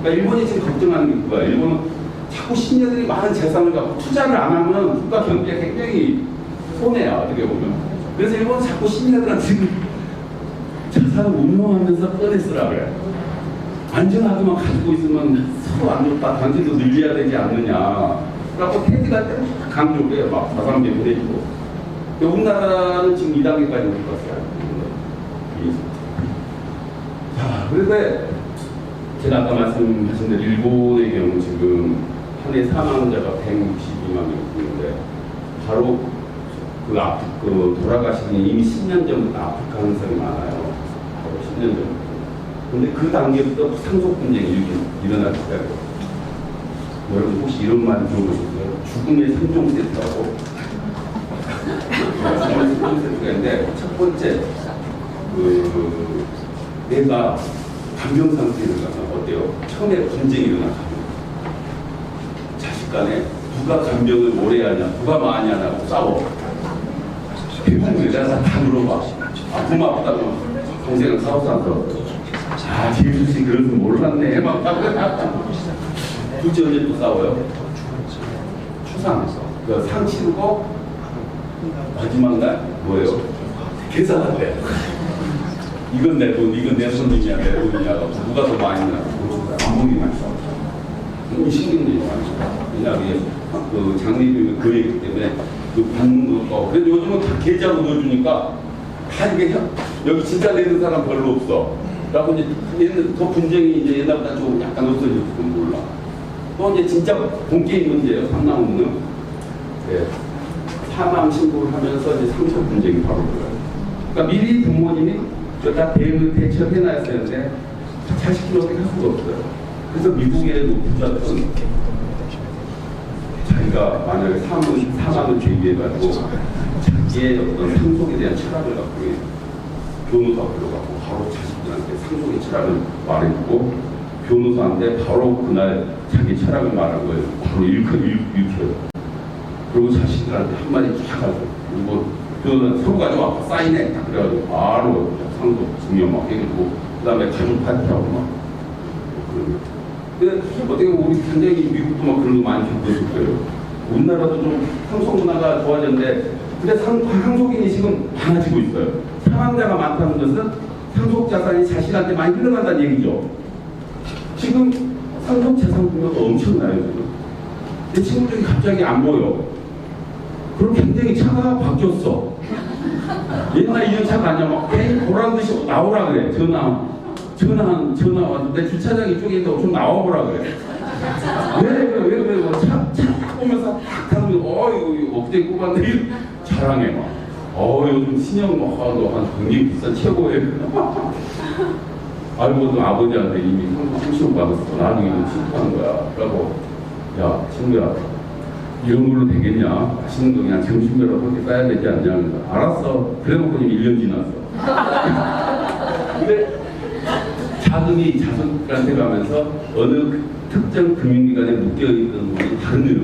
A: 그러니까 일본이 지금 걱정하는 게 그거야. 일본은 자꾸 신녀들이 많은 재산을 갖고 투자를 안 하면 국가 경제가 굉장히 손해야, 어떻게 보면. 그래서 일본은 자꾸 신녀들한테 지금 자산을 운용하면서 꺼내쓰라 그래. 안전하게만 가지고 있으면 서로 안 좋다. 당신도 늘려야 되지 않느냐. 라고 테디가 강조해요. 막 자산 배분해주고. 우리나라는 지금 2단계까지 못 갔어요. 자, 그런데 제가 아까 말씀하신 대로 일본의 경우 지금 한 해 사망자가 162만 명인데, 바로 돌아가시는 이미 10년 전부터 아플 가능성이 많아요. 바로 10년 전부터. 근데 그 단계부터 상속 분쟁이 일어날 거예요. 여러분 혹시 이런 말 들어보셨어요? 죽음의 3종 세트라고. 죽음의 3종 세트가 있는데, 첫 번째, 내가 감정 상태에 가면 어때요? 처음에 분쟁이 일어나요. 자식 간에 누가 감정을 오래 하냐, 누가 많이 하냐고 싸워. 대부분 내가 다 물어봐. 부모 아프다고 동생은 싸워서 안 싸워. 제수씨 그런 줄 몰랐네. 막 둘째 언제 또 싸워요? 추상에서. 상 치르고 마지막 날 뭐예요? 계산한대. 이건 내 돈, 이건 내 손님이야, 내 돈이야. 누가 더 많이 나? 아무리만 싸워. 이 신경들이 많죠. 왜냐하면 그 장례비를 거래했기 때문에 받는 것도. 그래서 요즘은 다 계좌로 넣어주니까 다 이게 여기 진짜 내는 사람 별로 없어. 라고 이제 더 분쟁이 이제 옛날보다 좀 약간 없어졌을지 몰라. 또 이제 진짜 본게임 문제예요. 상나무는 사망 신고를 하면서 이제 상속 분쟁이 바로 들어요. 그러니까 미리 부모님이 다 대처를 해놔야 되는데 자식이 어떻게 할 수가 없어요. 그래서 미국의 부자들은 자기가 만약에 사망을 제기해가지고 자기의 어떤 상속에 대한 철학을 갖고 변호사 불러갖고 바로 자식들한테 상속의 철학을 말해주고, 변호사한테 바로 그날 자기 철학을 말한 거예요. 바로 읽혀요. 그리고 자식들한테 한마디 쫙 하고, 그리고 변호사 서로 가지고 사인해. 그래가지고 바로 상속 증명 막 해주고, 그 다음에 가족 파티하고 막. 근데 어떻게 보면 우리 굉장히 미국도 막 그런 거 많이 겪었을 거예요. 우리나라도 좀 상속 문화가 좋아졌는데, 근데 상속인이 지금 많아지고 있어요. 사망자가 많다는 것은 상속 자산이 자식한테 많이 흘러간다는 얘기죠. 지금 상속 재산 규모가 엄청나요. 지금. 내 친구들이 갑자기 안 보여. 그럼 굉장히 차가 바뀌었어. 옛날 이런 차가 아니야. 막 보란 듯이 나오라 그래. 전화 왔는데 주차장 이쪽에 있다고 좀 나와보라 그래. 왜 차 보면서 딱 하는 거, 이거 엊그제 꼽았는데 자랑해 막. 요즘 신형 뭐 한 굉장히 비싼 최고예요. 알고 또 아버지한테 이미 상속 받았어. 나중에 좀 실패하는 거야. 그러고, 야 친구야, 이런 걸로 되겠냐? 맛있는 거 그냥 점심배로 그렇게 싸야 되지 않냐? 알았어. 그래놓고 지금 1년 지났어. 근데 자금이 자손들한테 가면서 어느 특정 금융기관에 묶여있던 돈이 다른 데로.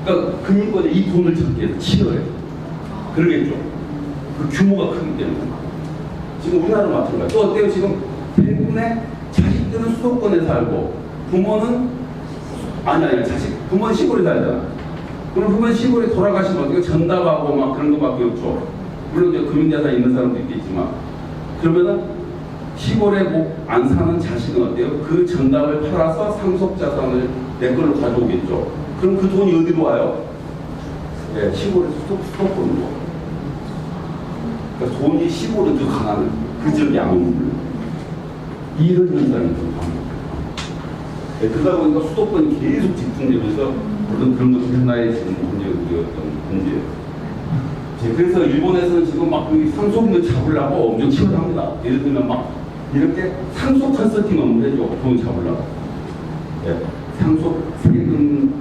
A: 그러니까 금융권에 이 돈을 찾기 위해서 치열해. 그러겠죠. 그 규모가 크기 때문에. 지금 우리나라도 마찬가지. 또 어때요? 지금 대부분의 자식들은 수도권에 살고 부모는 부모는 시골에 살잖아. 그럼 부모는 시골에 돌아가시면 어떻게 전답하고 막 그런 거밖에 없죠. 물론 이제 금융자산 있는 사람도 있겠지만, 그러면은 시골에 안 사는 자식은 어때요? 그 전답을 팔아서 상속자산을 내 걸로 가져오겠죠. 그럼 그 돈이 어디로 와요? 예, 시골에서 수도권으로. 그러니까 돈이 시골로 더 강하는 그 지역이 안 오는 이런 현상이 좀 반복돼요. 예, 그러다 보니까 수도권이 계속 집중되면서 물론 그런 것도 하나의 지금 문제예요. 그래서 일본에서는 지금 막 그 상속을 잡으려고 엄청 치열합니다. 예를 들면 막 이렇게 상속 컨설팅 업무를 해줘. 돈 잡으려고. 예, 상속 세금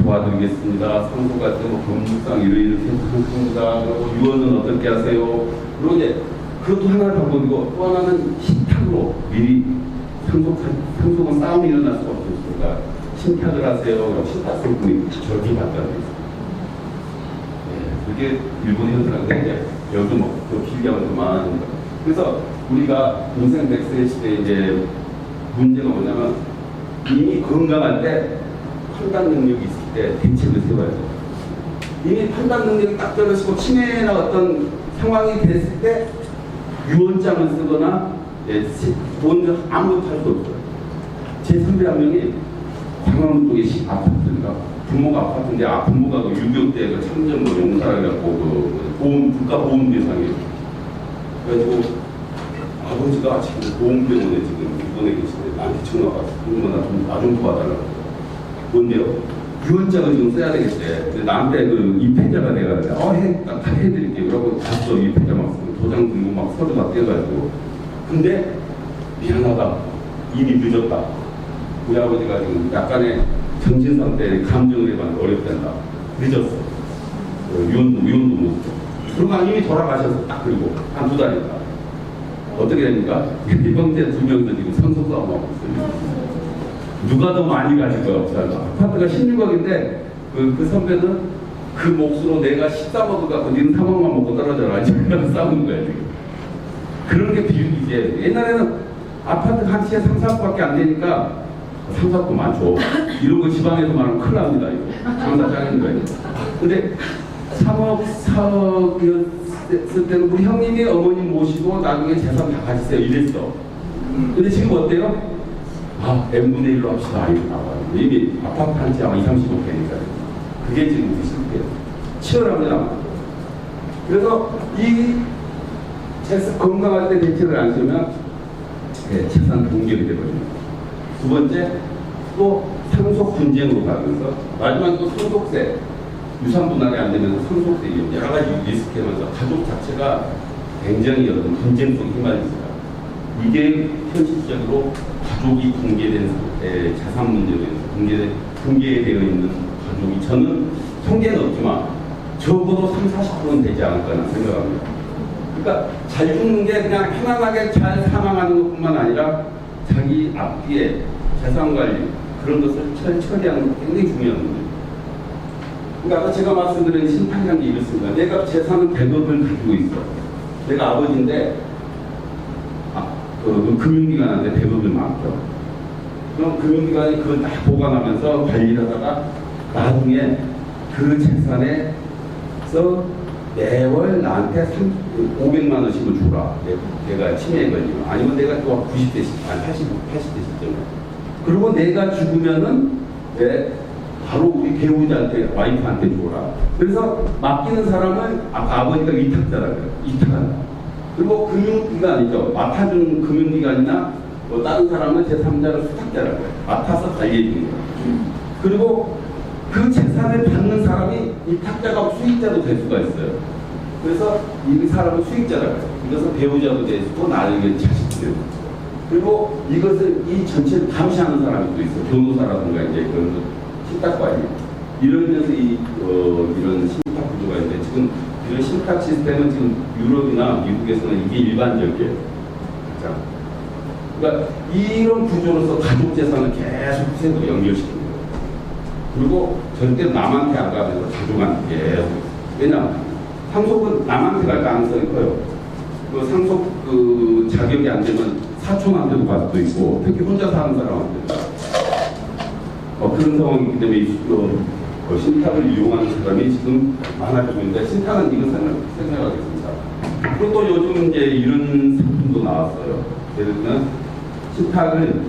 A: 도와드리겠습니다. 상속할 때 뭐 법률상 이렇게 하겠습니다. 그리고 유언은 어떻게 하세요? 그리고 이제 그것도 하나의 방법이고 또 하나는 신탁으로 미리 상속은 싸움이 일어날 수가 없으니까 신탁을 하세요. 신탁 세금이 저기 받아야 돼요. 그게 일본의 현상인데 여기도 뭐더 길게 하면 더 많아집니다. 그래서 우리가 인생 100세 시대 이제 문제가 뭐냐면 이미 건강할 때 판단 능력이 있을 때 대책을 세워야 돼요. 이미 판단 능력이 딱 떨어지고 치매나 어떤 상황이 됐을 때 유언장을 쓰거나 돈 아무것도 할 수 없어요. 제 선배 한 명이 광화문 쪽에 아파트인가 부모가 아팠는데 부모가 그 6.25 때 그 참전 뭐 용사라고 그 보험 국가보험 대상이에요. 그래가지고 아버지가 지금 보험병원에 지금 입원해 계시는데 나한테 전화가 왔어. 나 좀 도와달라고. 뭔데요? 유언장을 지금 써야 되겠대. 근데 나한테 그 입회자가 돼가지고 딱 해드릴게요. 그러고 갔어. 입회자 막 도장 들고 막 서류 다 떼가지고. 근데 미안하다. 일이 늦었다. 우리 아버지가 지금 약간의 정신 상태에 감정을 해봤는데 어렵단다. 늦었어. 위원도 못 줘. 그러고 이미 돌아가셔서 딱 그리고 한 2달 있다. 어떻게 됩니까? 형제 2명도 지금 상속싸움하고 있어요. 누가 더 많이 가질 것 없잖아. 아파트가 16억인데 그 선배는 그 몫으로 내가 13억을 갖고 니는 3억만 먹고 떨어져라. 지금 싸우는 거야 지금. 그런 게 비극이지. 옛날에는 아파트 한 채에 3, 4억밖에 안 되니까 3, 4억 많죠. 이런 거 지방에서 말하면 큰일 납니다. 이거. 장사 짜는 거예요. 근데 3억, 4억이었을 때는 우리 형님이 어머님 모시고 나중에 재산 다 가지세요. 이랬어. 근데 지금 어때요? n분의 1로 합시다. 이거 나와요. 이미 아파트 한 채 아마 20, 30억이니까. 그게 지금 우리 실패예요. 치열합니다. 그래서 이 건강할 때 대책을 안 쓰면 재산 동결이 되거든요. 두 번째, 또 상속 분쟁으로 가면서 마지막 또 상속세, 유산 분할이 안 되면서 상속세 이런 여러 가지 리스크하면서 가족 자체가 굉장히 어떤 분쟁 속에 휘말립니다. 이게 현실적으로 가족이 공개된 자산 문제에 대해서 공개되어 있는 가족이 저는 통계는 없지만 적어도 3, 40%는 되지 않을까 생각합니다. 그러니까 잘 죽는 게 그냥 편안하게 잘 사망하는 것뿐만 아니라 자기 앞뒤에 재산 관리 그런 것을 처리하는 게 굉장히 중요한 거예요. 그러니까 아까 제가 말씀드린 신탁이라는 게 이렇습니다. 내가 재산은 100억을 가지고 있어. 내가 아버지인데 그 금융기관한테 100억을 맡겨. 그럼 금융기관이 그걸 딱 보관하면서 관리를 하다가 나중에 그 재산에서 매월 나한테 500만 원씩을 주라. 내가 치매에 걸리면. 아니면 내가 또 90대, 80대 시점에. 그리고 내가 죽으면은 바로 우리 배우자한테, 와이프한테 줘라. 그래서 맡기는 사람은 아버지가 위탁자라고요. 위탁한다. 그리고 금융기관이죠. 맡아준 금융기관이나 뭐 다른 사람은 제3자를 수탁자라고요. 맡아서 관리해주는 거예요. 그리고 그 재산을 받는 사람이 위탁자가 수익자도 될 수가 있어요. 그래서 이 사람은 수익자라고요. 이것은 배우자도 될 수 있고 나중에 자식도 되고. 그리고 이것을 이 전체를 감시하는 사람이 또 있어요. 변호사라든가 이제 그런 신탁관리. 이러면서 이런 신탁 구조가 있는데 지금 이런 신탁 시스템은 지금 유럽이나 미국에서는 이게 일반적이에요. 자, 그러니까 이런 구조로서 가족 재산을 계속 후세로 연결시키는 거예요. 그리고 절대 남한테 안 가면서 가족한테 계속. 왜냐하면 상속은 남한테 갈 가능성이 커요. 그 상속 그 자격이 안 되면 사촌한테도 갈 수도 있고, 특히 혼자 사는 사람한테. 그런 상황이기 때문에 신탁을 이용하는 사람이 지금 많아지고 있는데, 신탁은 이건 생략하겠습니다. 그리고 또 요즘 이제 이런 상품도 나왔어요. 예를 들면 신탁을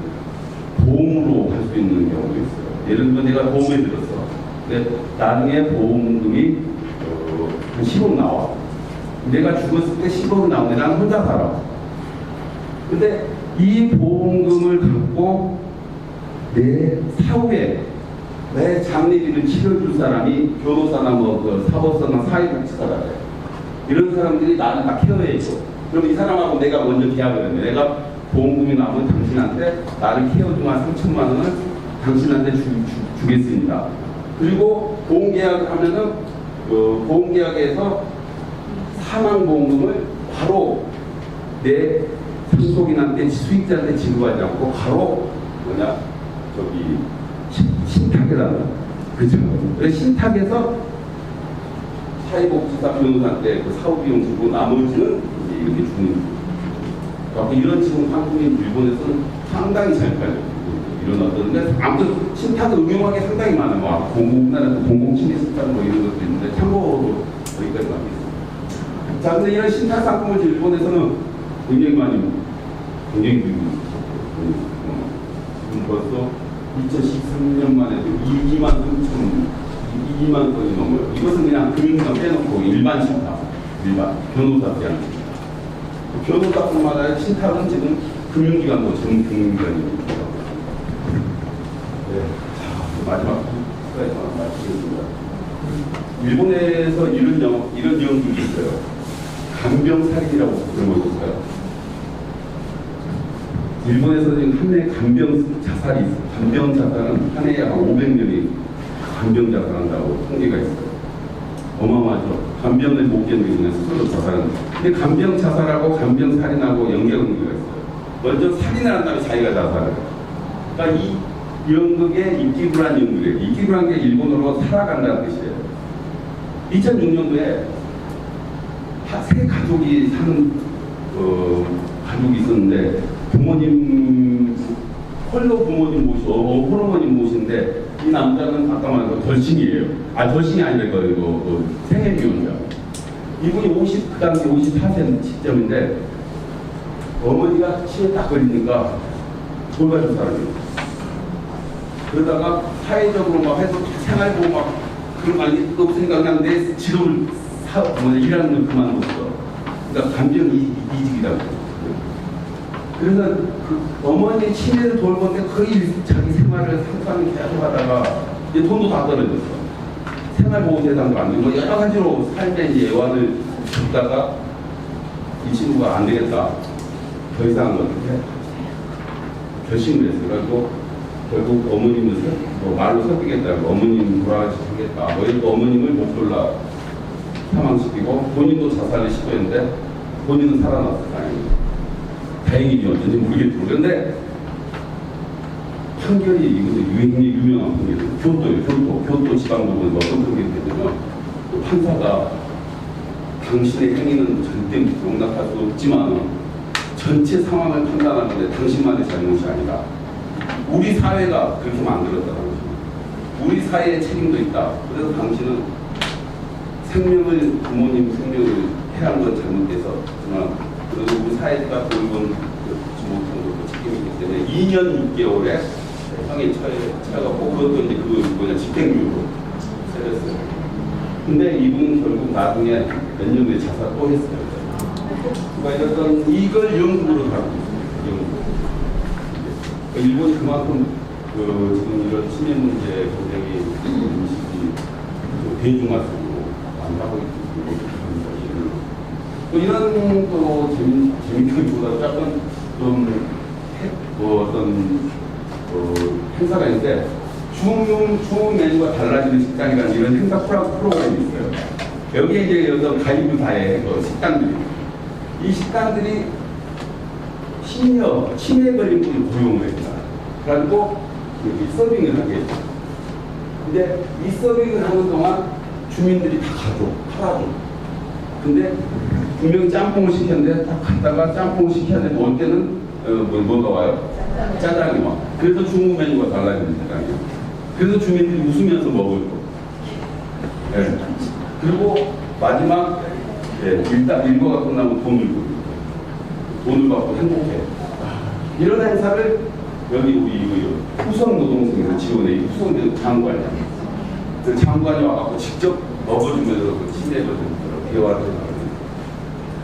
A: 보험으로 할 수 있는 경우도 있어요. 예를 들면 내가 보험에 들었어. 근데 나중에 보험금이 한 10억 나와. 내가 죽었을 때 10억 나오는데 난 혼자 살아. 근데 이 보험금을 갖고 내 사후에 내 장례비를 치러줄 사람이 변호사나 뭐 사법사나 사회복지사라. 이런 사람들이 나를 다 케어해줘. 그럼 이 사람하고 내가 먼저 계약을 했네. 내가 보험금이 나오면 당신한테 나를 케어주면 3천만 원을 당신한테 주겠습니다. 그리고 보험계약을 하면은 보험계약에서 사망보험금을 바로 내 상속인한테 수익자한테 지급하지 않고 바로 신탁이라는 그죠? 신탁에서 사회복지사 변호사한테 그 사후비용 주고 나머지는 이렇게 주는 거예요. 이런 지금 상품이 일본에서는 상당히 잘 팔려요. 이런 어떤데 아무튼 신탁을 응용하기 상당히 많아요. 우리나라에서 공공침해 신탁 뭐 이런 것도 있는데 참고로 여기까지 가겠습니다. 자, 근데 이런 신탁 상품을 일본에서는 굉장히 많이 굉장히 지금 벌써 2013년만 해도 2만 건이 넘어요. 이것은 그냥 금융기관 빼놓고 일반 신탁, 일반 변호사 제한. 변호사뿐만 아니라 신탁은 지금 금융기관도 전 금융기관입니다. 네, 자, 마지막 슬라이드 하나 말씀드리겠습니다. 일본에서 이런 내용들이 있어요. 간병살인이라고 들어보셨어요? 일본에서 지금 한 해에 간병 자살이 있어요. 간병 자살은 한 해에 한 500명이 간병 자살한다고 통계가 있어요. 어마어마하죠. 간병을 못 견디면 스스로 자살한다. 근데 간병 자살하고 간병 살인하고 연계관계가 있어요. 먼저 살인을 한 다음에 자기가 자살을 해요. 그러니까 이 연극의 이끼구란 연극이에요. 이끼구란 게 일본어로 살아간다는 뜻이에요. 2006년도에 세 가족이 사는 가족이 있었는데 부모님 홀로 부모님 모시고 홀어머님 모시는데 이 남자는 아까 말한 덜싱이에요. 덜싱이 아니라 이거 생애비용이야. 이분이 그 당시 54세 시점인데 어머니가 치에 딱 걸리니까 돌봐줄 사람이에요. 그러다가 사회적으로 막 해서 생활보험 막 그런 거 아니 없으니까 그냥 내 직업을 일하는 걸 그만뒀어. 그러니까 감정이 이직이라고. 그래서 그 어머니 치매를 돌보는데 거의 자기 생활을 상상을 계속 하다가 이제 돈도 다 떨어졌어. 생활보호대상도 안 되고 여러 가지로 삶의 예완을 듣다가 이 친구가 안 되겠다. 더 이상 어떻게 결심을 했어요. 그래서 결국 어머님을 말로 설득했다고 어머님 돌아가시겠다. 어머님을 목졸라 사망시키고 본인도 자살을 시도했는데 본인은 살아났어요. 다행이죠. 어쩐지 모르겠지만. 그런데 판결이 이것도 유명한 판결이에요. 교토 지방법원 어떤 판결이 되냐면 판사가 당신의 행위는 절대 용납할 수 없지만 전체 상황을 판단하는데 당신만의 잘못이 아니라 우리 사회가 그렇게 만들었다는 거죠. 우리 사회의 책임도 있다. 그래서 당신은 부모님 생명을 해한 건 잘못돼서 그래도 우리 사회가 돌본 못한 것도 책임이기 때문에 2년 6개월에 형이 처해갖고 그것도 이제 집행유예로 세렸어요. 근데 이분은 결국 나중에 몇 년 후에 자살 또 했어요. 그러니까 이걸 연극으로 다루고 있어요. 일본이 그만큼 지금 이런 치매 문제 굉장히 인식이 대중화적으로 많이 하고 있습니다. 이런 또 재밌기보다 약간 좀 행사가 있는데 주 메뉴가 달라지는 식당이라는 이런 행사 프로그램이 있어요. 여기에 이제 어떤 가입을 다해 식당들이 이 식당들이 치매에 걸린 분을 고용을 했다. 그리고 여기 서빙을 하게 했다. 근데 이 서빙을 하는 동안 주민들이 다 팔아줘. 근데 분명히 짬뽕을 시켰는데 딱 갔다가 짬뽕을 시켰는데 올 때는 뭐가 와요? 짜장이 와. 그래서 중국 메뉴가 달라지는 짜장이에요. 그래서 주민들이 웃으면서 먹을 거. 네. 그리고 마지막 일과가 끝나면 돈을 받고 행복해. 이런 행사를 여기 우리 이거 후성 노동생에서 지원해 후성 장관이야. 그 장관이 와갖고 직접 먹어주면서 그 친해져서 대화를 해요.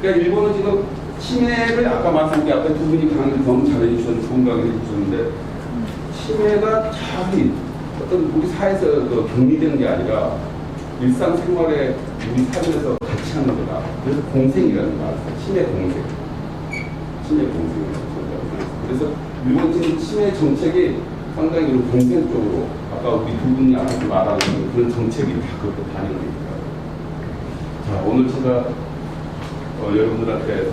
A: 그러니까 일본은 지금 치매를 아까 말씀드린 앞에 두 분이 강의를 너무 잘해주셨는데 좋은 강의를 해주셨는데 치매가 자기 어떤 우리 사회에서 격리되는 게 아니라 일상생활에 우리 삶에서 같이 하는 거다. 그래서 공생이라는 말, 치매 공생. 치매 공생이라는 거죠. 그래서 일본 지금 치매 정책이 상당히 공생 쪽으로 아까 우리 두 분이 앞에서 말하는 그런 정책이 다 그렇게 반영됩니다. 자, 오늘 제가 여러분들한테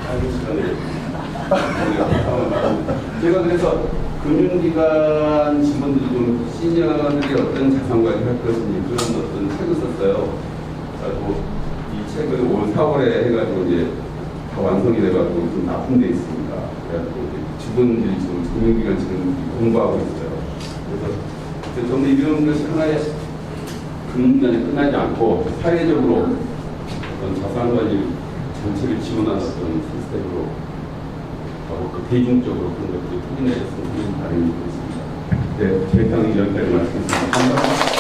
A: 짧은 시간에 제가 그래서 금융기관 직원들이 좀 시니어들이 어떤 자산관리를 할 것인지 그런 어떤 책을 썼어요. 그리고 이 책을 올 4월에 해가지고 이제 다 완성이 돼가지고 좀 납품돼 있습니다. 그래가지고 직원들이 지금 금융기관 지금 공부하고 있어요. 그래서 저는 이런 것이 하나의 금융기관이 끝나지 않고 사회적으로 어떤 자산관리 정책을 지원하는 어떤 시스템으로 하고 그 대중적으로 그런 것들이推내졌으면 하는 바람이 있습니다. 네, 제 강의 여기까지 말씀드리겠습니다. 감사합니다.